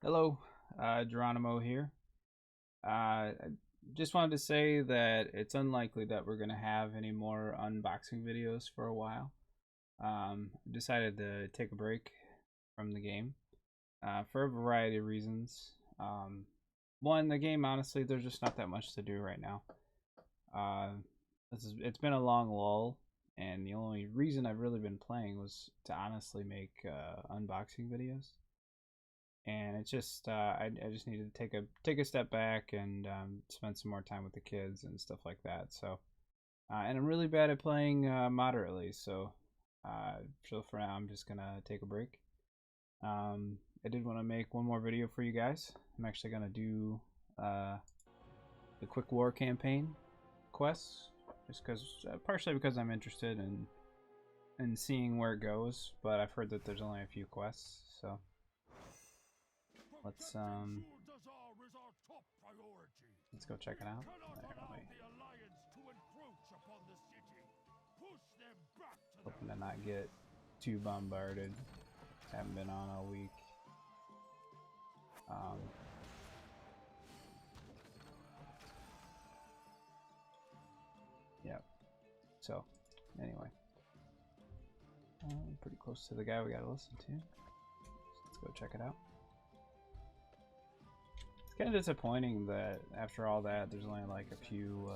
Hello, Jerronimo here. I just wanted to say that it's unlikely that we're going to have any more unboxing videos for a while. Decided to take a break from the game for a variety of reasons. One, the game, honestly, there's just not that much to do right now. Uh, it's been a long lull, and the only reason I've really been playing was to honestly make unboxing videos. And it's just I just needed to take a step back and spend some more time with the kids and stuff like that. So and I'm really bad at playing moderately, so for now I'm just gonna take a break. I did want to make one more video for you guys. I'm actually gonna do the quick war campaign quests, just because partially because I'm interested in seeing where it goes, but I've heard that there's only a few quests, so let's let's go check it out. Hoping to not get too bombarded. Haven't been on all week. Yep. So, anyway, I'm pretty close to the guy we gotta listen to. Let's go check it out. It's kind of disappointing that after all that, there's only like a few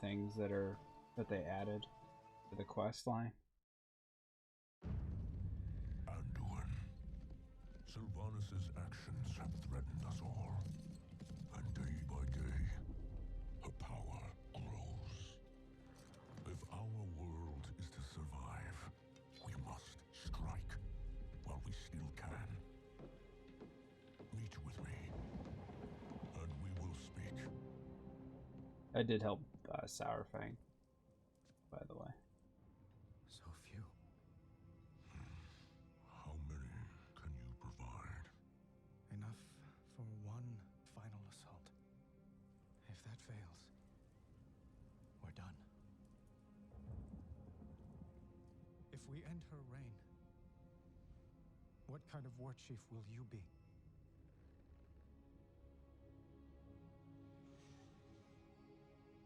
things that they added to the quest line. Anduin, Sylvanas' actions have threatened us all, and day by day, her power grows. If our world is to survive, we must strike while we still can. Meet with me, and we will speak. I did help Sourfang, by the way. So few. How many can you provide? Enough for one final assault. If that fails, we're done. If we end her reign, what kind of war chief will you be?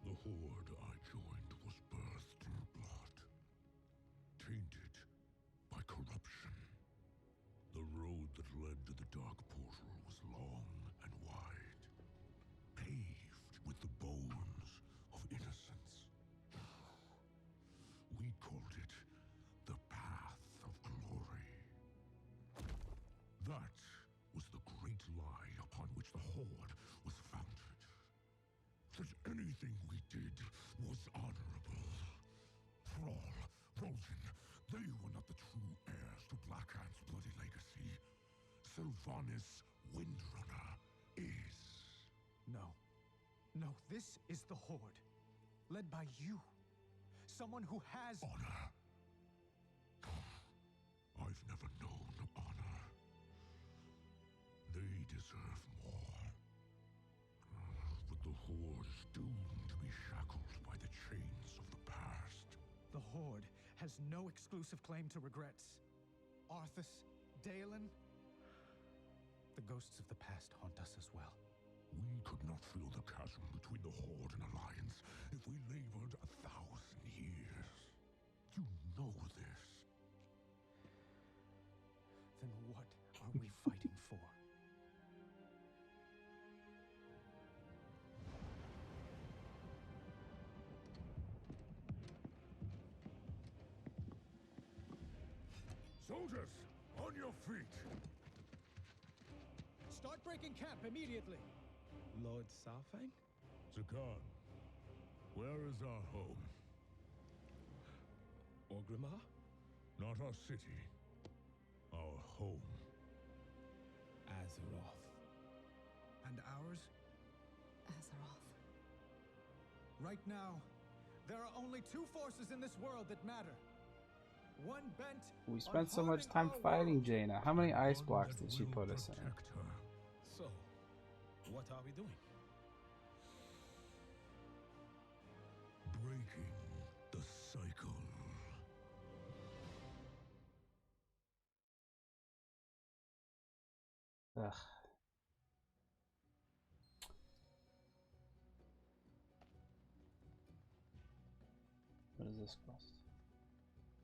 The horde I joined was birthed in blood, tainted by corruption. The road that led to the Dark Portal was long and wide, paved with the bones of innocence. We called it the Path of Glory. That was the great lie upon which the horde was founded. That anything we did was honorable. Thrall, Roldan, they were not the true heirs to Blackhand's bloody legacy. Sylvanas Windrunner is. No. No, this is the Horde. Led by you. Someone who has Honor. I've never known honor. They deserve more. But the Horde is doomed to be shackled by the chains of the past. The Horde has no exclusive claim to regrets. Arthas, Dalen, the ghosts of the past haunt us as well. We could not fill the chasm between the Horde and Alliance if we labored 1,000 years. You know this. Then what are we fighting for? Soldiers, on your feet! Start breaking camp immediately! Lord Saurfang? Zakan, where is our home? Orgrimmar? Not our city. Our home. Azeroth. And ours? Azeroth. Right now, there are only two forces in this world that matter. One bent We spent on so much time harming our fighting world. Jaina. How many ice One blocks that did she will put us in? protect her. So, what are we doing? Breaking the cycle. Ugh. What is this quest?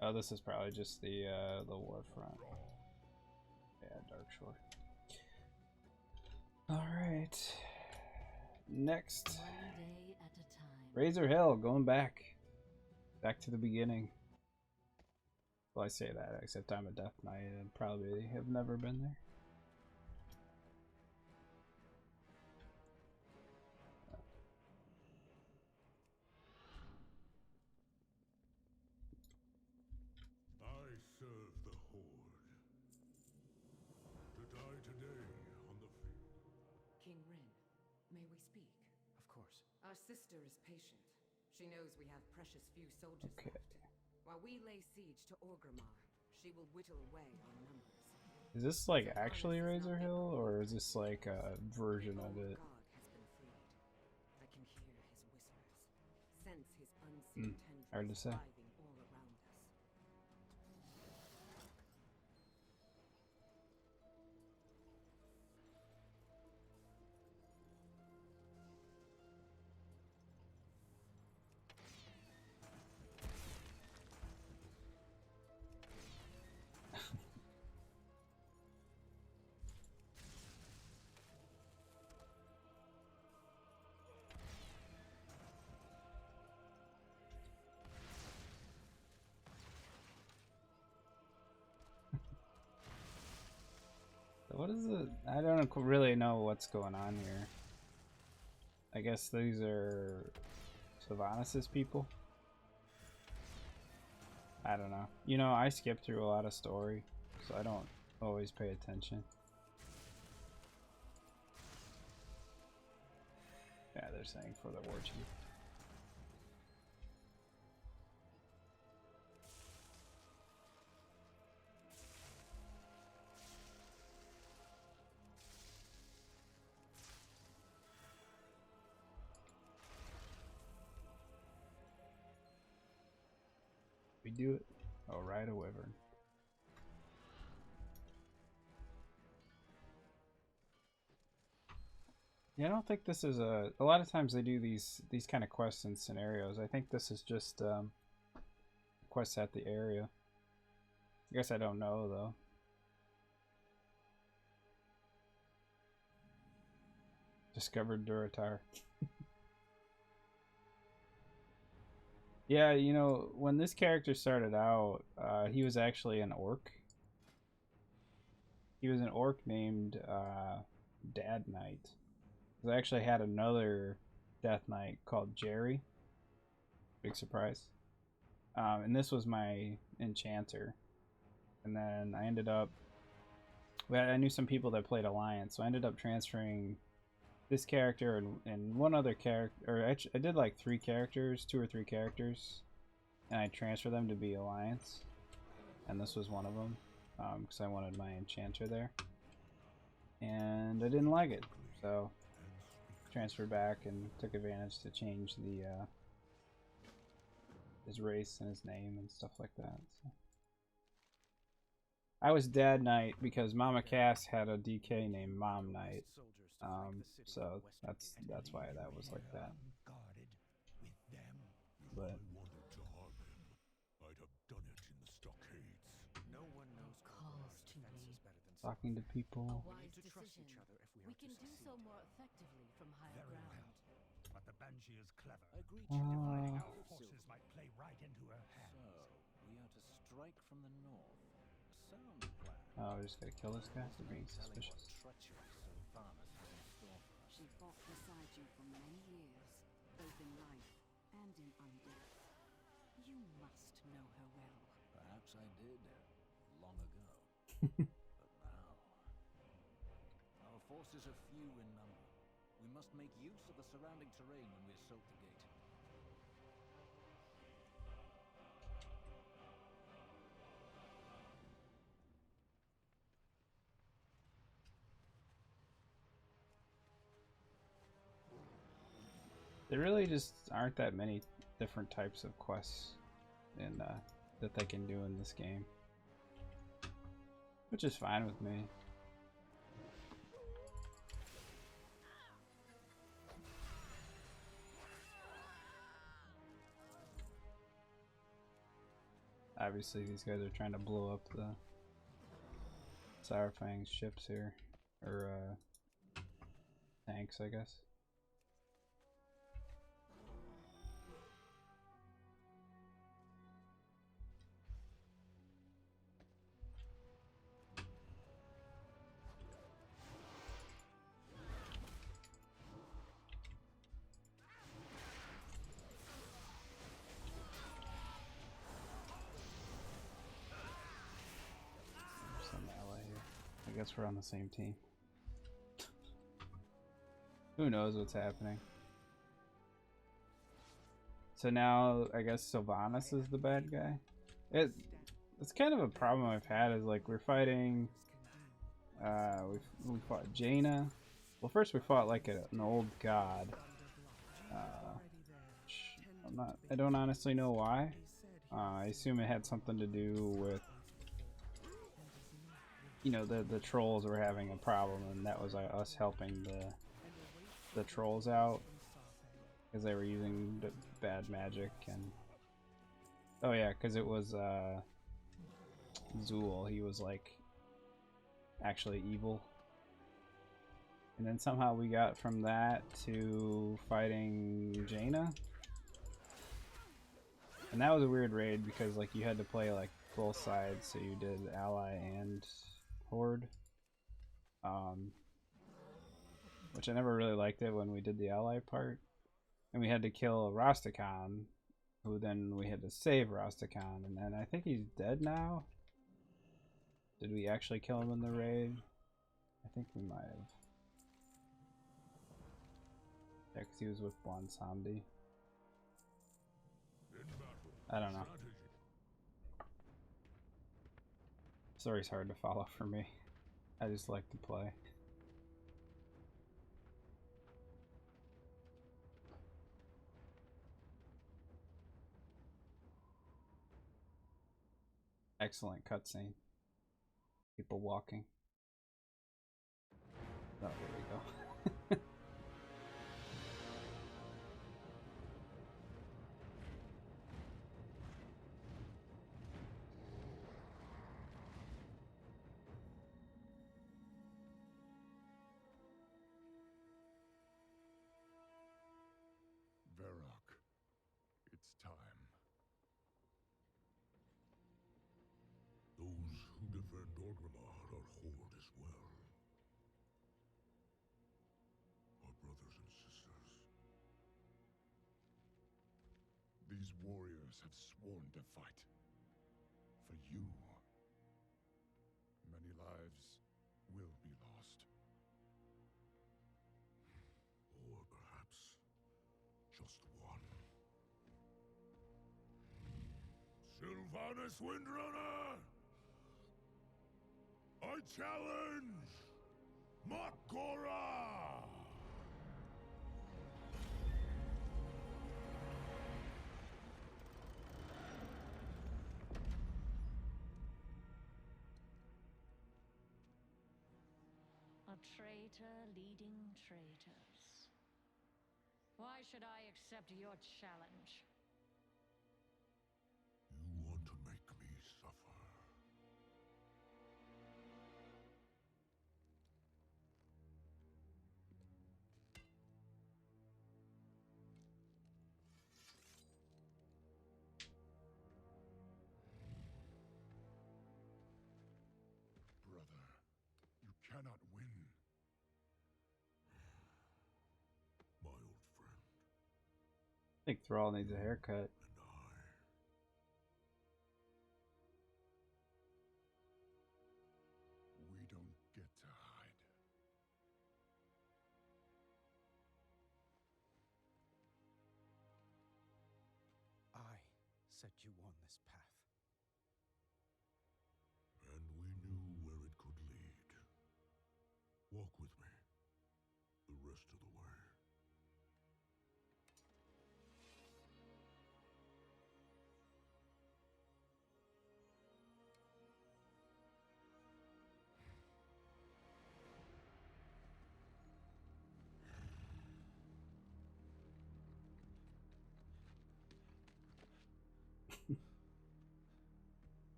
Oh, this is probably just the warfront. Yeah, Dark Shore. All right. Next, One day at a time. Razor Hill, going back to the beginning. Well, I say that, except I'm a Death Knight and probably have never been there. I serve the Horde. To die today on the field. King Rin, may we speak? Of course. Our sister is patient. She knows we have precious few soldiers Okay. left. While we lay siege to Orgrimmar, she will whittle away our numbers. Is this like actually Razor Hill, or is this like a version of it? God has been freed. I can hear his whispers, sense his unseen Hard to tendrils say. writhing all around us. What is it? I don't really know what's going on here. I guess these are Sylvanas' people. I don't know. You know, I skip through a lot of story, so I don't always pay attention. Yeah, they're saying for the war chief. We do it. Oh, ride a wyvern. Yeah, I don't think this is a lot of times they do these kind of quests and scenarios. I think this is just quests at the area. I guess I don't know though. Discovered Duratar. Yeah, you know, when this character started out, he was actually an orc. He was an orc named Dad Knight. I actually had another Death Knight called Jerry. Big surprise. And this was my enchanter. And then I ended up... I knew some people that played Alliance, so I ended up transferring this character and one other character. Or actually, I did like 2 or 3 characters. And I transferred them to be Alliance. And this was one of them. Because I wanted my enchanter there. And I didn't like it. So... transferred back and took advantage to change the his race and his name and stuff like that. So. I was Dad Knight because Mama Cass had a DK named Mom Knight, so that's why that was like that. But I wanted to harm him, I'd have done it in the stockades. No one knows Calls to me. better than talking to people. A We need wise to trust decision. each other if we We are can to do succeed. so more effectively from higher Very ground. well. But the Banshee is clever. Agreed. Dividing Uh, our forces might play right into her hands. So, we are to strike from the north. A sound plan. oh, we just gotta kill this guy for being Telling what suspicious. treachery Sylvanas has in store for us. She fought beside you for many years, both in life and in undeath. You must know her well. Perhaps I did, long ago. But now... Our forces are few in number. We must make use of the surrounding terrain when we assault the gate. There really just aren't that many different types of quests in that they can do in this game, which is fine with me. Obviously, these guys are trying to blow up the Sourfang's ships here, or tanks, I guess. I guess we're on the same team. Who knows what's happening? So now I guess Sylvanas is the bad guy. It's kind of a problem I've had is like we're fighting. We fought Jaina. Well, first we fought like an old god. I don't honestly know why. I assume it had something to do with, you know, the trolls were having a problem, and that was us helping the trolls out because they were using bad magic. And oh yeah, because it was Zool. He was like actually evil. And then somehow we got from that to fighting Jaina. And that was a weird raid because like you had to play like both sides, so you did ally and horde. Which I never really liked it when we did the ally part. And we had to kill Rastakhan, who then we had to save Rastakhan, and then I think he's dead now. Did we actually kill him in the raid? I think we might have. Yeah, because he was with Bonsandi. I don't know. Story's hard to follow for me. I just like to play. Excellent cutscene. People walking. Oh, here we go. Varrock, it's time. Those who defend Orgrimmar are Horde as well. Our brothers and sisters. These warriors have sworn to fight. For you. Many lives will be lost. Or perhaps just one. Sylvanas Windrunner! I challenge Makora! A traitor leading traitors. Why should I accept your challenge? You want to make me suffer. Brother, you cannot win. My old friend I think Thrall needs a haircut. and I. We don't get to hide. I set you on this path. And we knew where it could lead. Walk with me the rest of the way.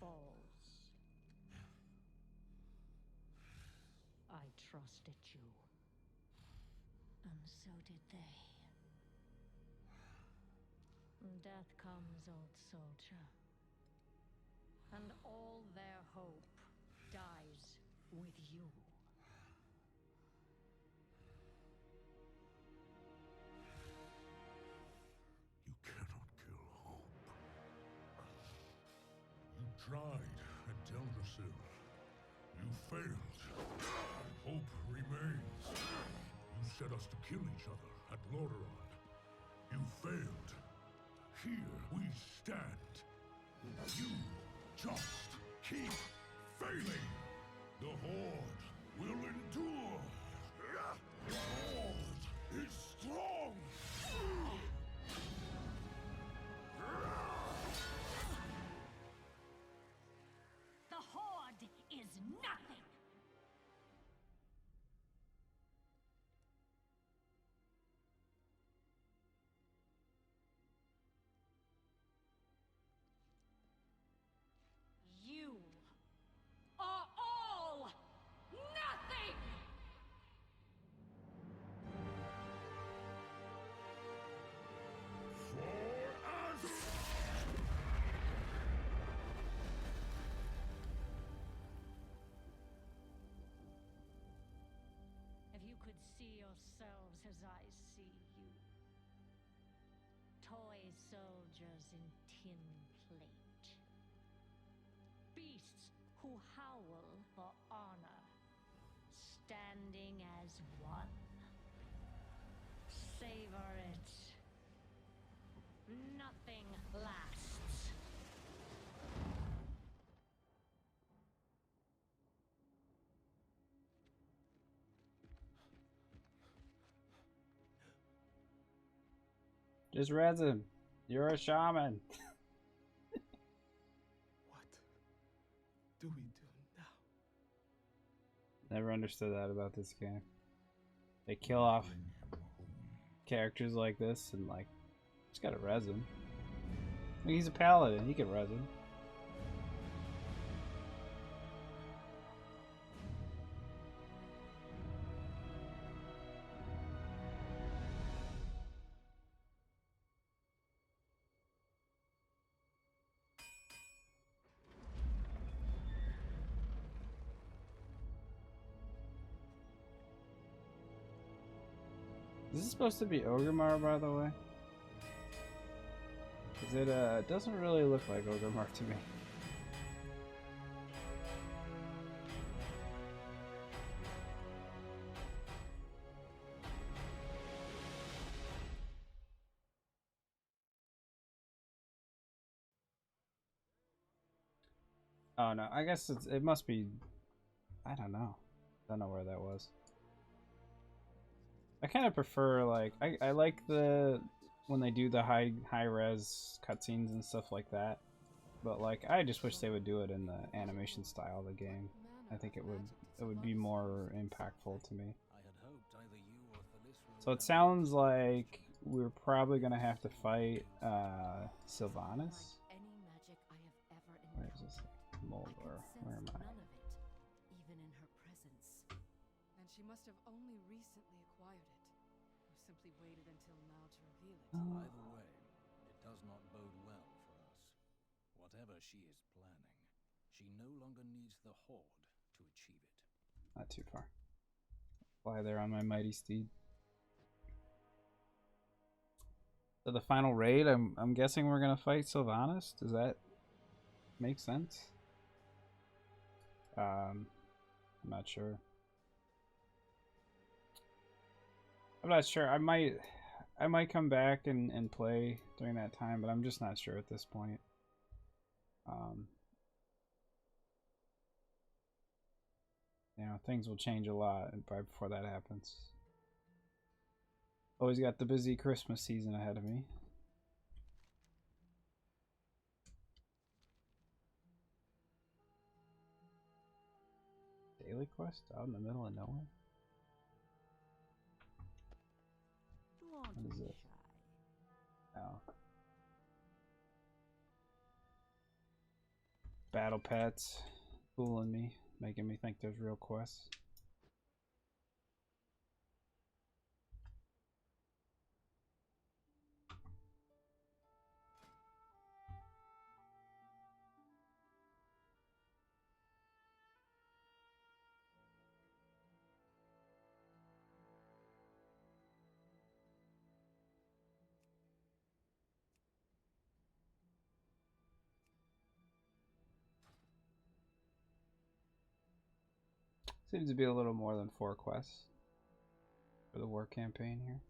falls. I trusted you. And so did they. Death comes, old soldier. And all their hope dies with you. You cannot kill hope. You tried at Teldrassil. You failed. Hope remains. You set us to kill each other at Lordaeron. You failed. Here we stand. You just keep failing. The Horde will endure. The Horde is strong. The Horde is nothing! You are all nothing! For us! If you could see yourselves as I see you. Toy soldiers in tin plate. Beasts who howl for honor. Standing as one. Savor it. Nothing lasts. Just resin. You're a shaman. What do we do now? Never understood that about this game. They kill off characters like this and like, just got a resin. I mean, he's a paladin. He can resin. Is this supposed to be Orgrimmar, by the way? Cause it doesn't really look like Orgrimmar to me. Oh no, I guess it must be. I don't know. Don't know where that was. I kind of prefer like I like the when they do the high res cutscenes and stuff like that, but like I just wish they would do it in the animation style of the game. I think it would be more impactful to me. I had hoped either you or Thalis So it sounds like we're probably gonna have to fight Sylvanas. Any magic I have ever Where is this? encountered. Moldor. Where am I? None of it, even in her presence. And she must have only recently acquired it, or simply waited until now to reveal it. Oh. Either way, it does not bode well for us. Whatever she is planning, she no longer needs the Horde to achieve it. Not too far. Fly there on my mighty steed. So the final raid, I'm guessing we're gonna fight Sylvanas. Does that make sense? I'm not sure. I'm not sure. I might come back and play during that time, but I'm just not sure at this point. You know, things will change a lot right before that happens. Always got the busy Christmas season ahead of me. Daily quest out in the middle of nowhere? What is it? Oh. battle pets fooling me, making me think there's real quests. Seems to be a little more than 4 quests for the war campaign here.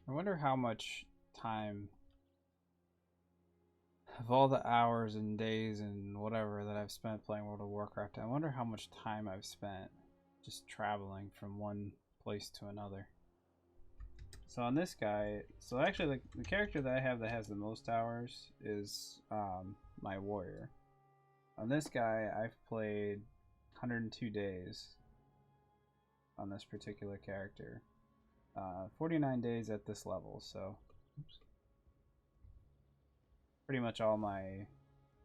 I wonder how much time of all the hours and days and whatever that I've spent playing World of Warcraft, I wonder how much time I've spent just traveling from one place to another. So on this guy, so actually the character that I have that has the most hours is my warrior. On this guy, I've played 102 days on this particular character. 49 days at this level, so oops. Pretty much all my,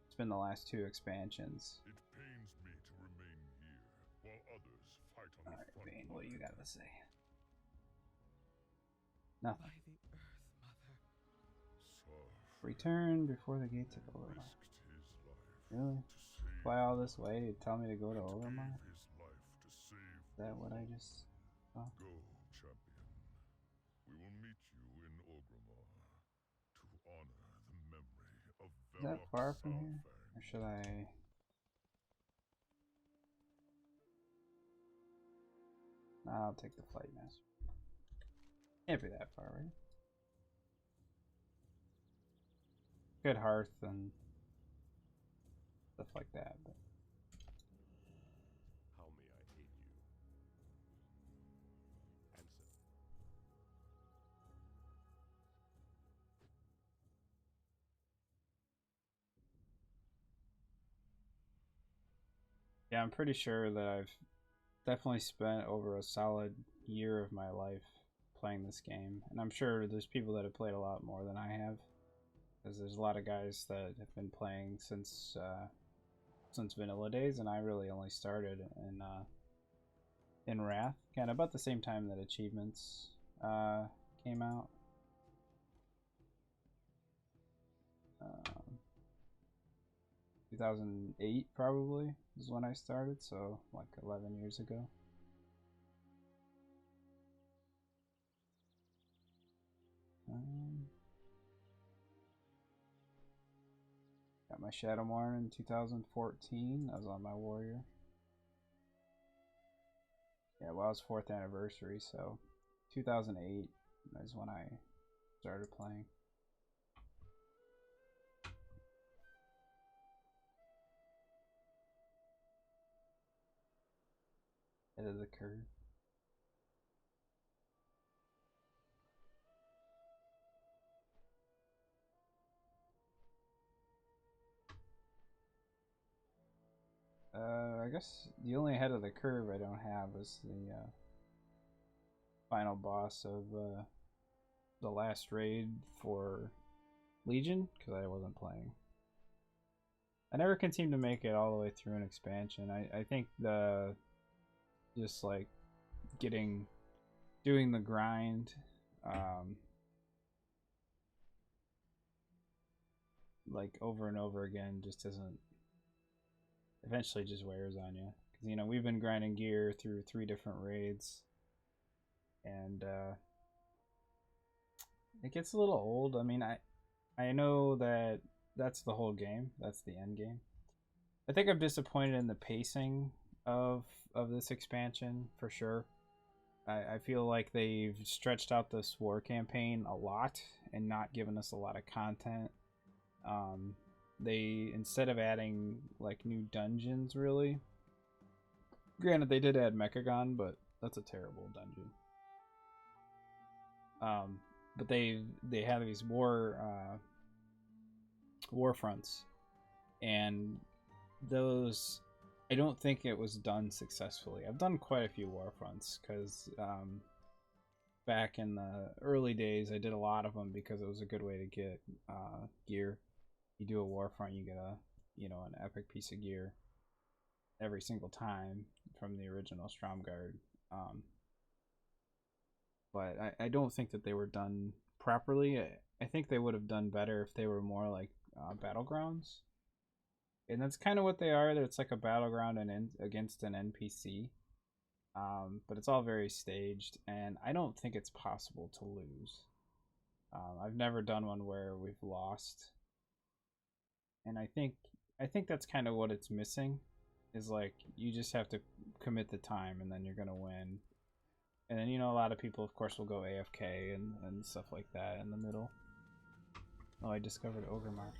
it's been the last 2 expansions. It pains me to remain here while others fight on the front Bane, line. what do you gotta say? Nothing. By the Earth Mother. Return before the gates of Overmont. Really? Fly all this way to tell me to go to Overmont? Is that what I just saw? Go, champion. We will meet you in Orgrimmar to honor the memory of Is that far from here? Salfang. Or should I... I'll take the flight master. Can't be that far, right? Good hearth and stuff like that, but How may I aid you? Answer. yeah, I'm pretty sure that I've definitely spent over a solid year of my life playing this game, and I'm sure there's people that have played a lot more than I have, because there's a lot of guys that have been playing since vanilla days, and I really only started in Wrath, kind of about the same time that Achievements came out. 2008 probably is when I started, so like 11 years ago. Got my Shadowmourne in 2014. I was on my warrior. Yeah, well, it was 4th anniversary, so 2008 is when I started playing. Head of the curve. I guess the only head of the curve I don't have is the final boss of the last raid for Legion, because I wasn't playing. I never can seem to make it all the way through an expansion. I think the just like doing the grind, like over and over again, just isn't eventually just wears on you. Because, you know, we've been grinding gear through 3 different raids. And it gets a little old. I mean, I know that that's the whole game. That's the end game. I think I'm disappointed in the pacing of this expansion, for sure. I feel like they've stretched out this war campaign a lot and not given us a lot of content. They, instead of adding like new dungeons, really. Granted, they did add Mechagon, but that's a terrible dungeon. But they have these war fronts, and those, I don't think it was done successfully. I've done quite a few war fronts because back in the early days I did a lot of them because it was a good way to get gear. You do a war front, you get an epic piece of gear every single time from the original Stromgarde. But I don't think that they were done properly. I think they would have done better if they were more like battlegrounds. And that's kind of what they are. It's like a battleground against an NPC. But it's all very staged, and I don't think it's possible to lose. I've never done one where we've lost. And I think that's kind of what it's missing. Is like, you just have to commit the time, and then you're going to win. And then, a lot of people, of course, will go AFK and stuff like that in the middle. Oh, I discovered Ogremar.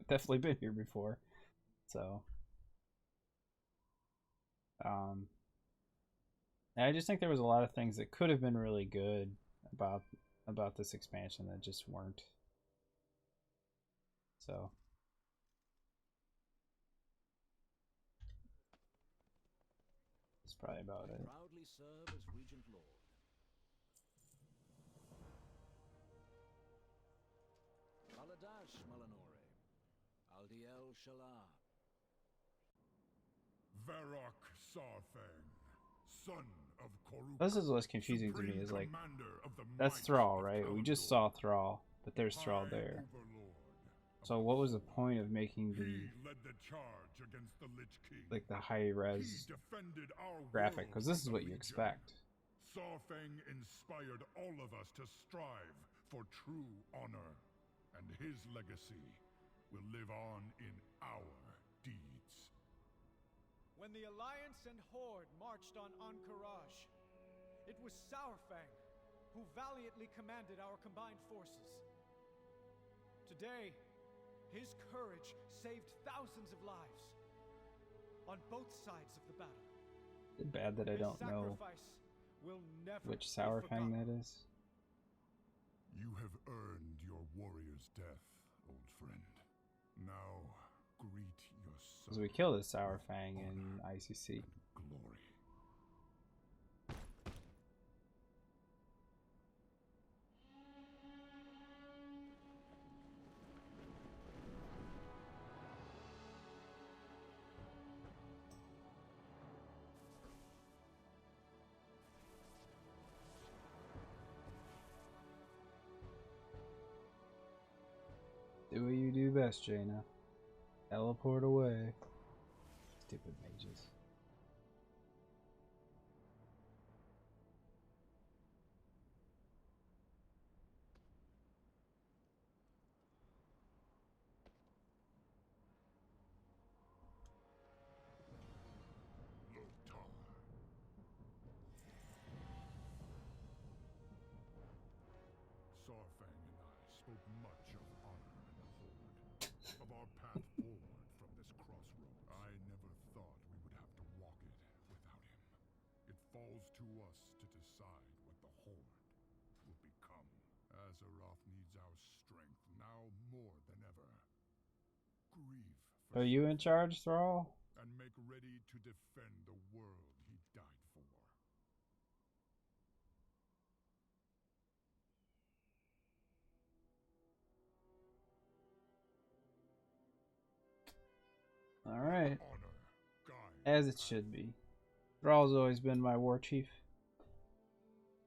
Definitely been here before. So, I just think there was a lot of things that could have been really good about this expansion that just weren't. So, that's probably about it. Proudly serve as Regent Lord. Baladash Malanore. Aldiel Shalar. Varrock Sarfang, son of Koruk. This is what's confusing to me, is like, that's Thrall, right? We just saw Thrall, but there's Thrall there. So what was the point of making like the high res graphic? Because this is what you expect. Sarfang inspired all of us to strive for true honor, and his legacy will live on in our deeds. When the Alliance and Horde marched on Ankh-Karaj, it was Saurfang who valiantly commanded our combined forces. Today, his courage saved thousands of lives on both sides of the battle. It's bad that I don't know which Saurfang that is. You have earned your warrior's death, old friend. Now greet your son. Because we killed a Saurfang in ICC. Glory. Do what you do best, Jaina. Teleport away. Stupid mages. Sarfang and I spoke much of honor and the Horde, of our path forward from this crossroad. I never thought we would have to walk it without him. It falls to us to decide what the Horde will become. Azeroth needs our strength now more than ever. Grieve for Are you in charge, Thrall? and make ready to defend the world he died for. Alright. Honor, guide, As it should be. Thrall's always been my war chief.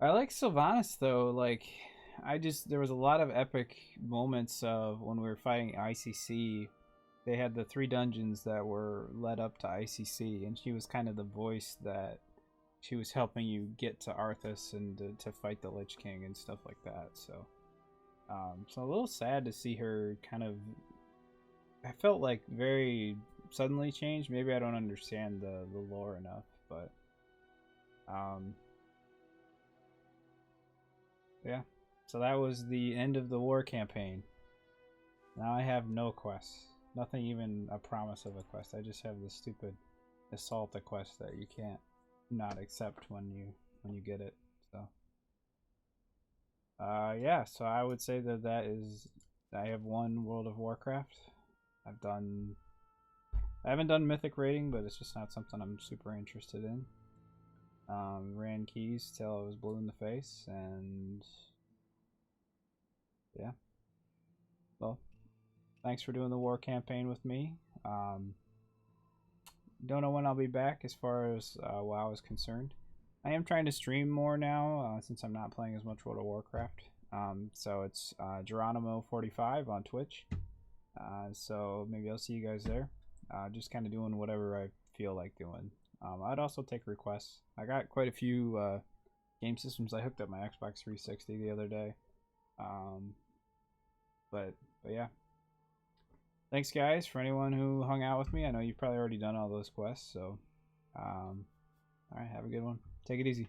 I like Sylvanas though, like, there was a lot of epic moments of when we were fighting ICC they had the 3 dungeons that were led up to ICC, and she was kind of the voice that she was helping you get to Arthas and to fight the Lich King and stuff like that. So, so a little sad to see her kind of. I felt like very suddenly changed. Maybe I don't understand the lore enough, but yeah. So that was the end of the war campaign. Now I have no quests. Nothing even a promise of a quest. I just have this stupid assault quest that you can't not accept when you get it. So yeah, so I would say that is I have won World of Warcraft. I haven't done mythic rating, but it's just not something I'm super interested in. Ran keys till I was blue in the face, and yeah. Well, thanks for doing the war campaign with me. Don't know when I'll be back as far as WoW is concerned. I am trying to stream more now since I'm not playing as much World of Warcraft. So it's Jerronimo45 on Twitch. So maybe I'll see you guys there. Just kind of doing whatever I feel like doing. I'd also take requests. I got quite a few game systems. I hooked up my Xbox 360 the other day. But yeah. Thanks, guys, for anyone who hung out with me. I know you've probably already done all those quests, so alright, have a good one. Take it easy.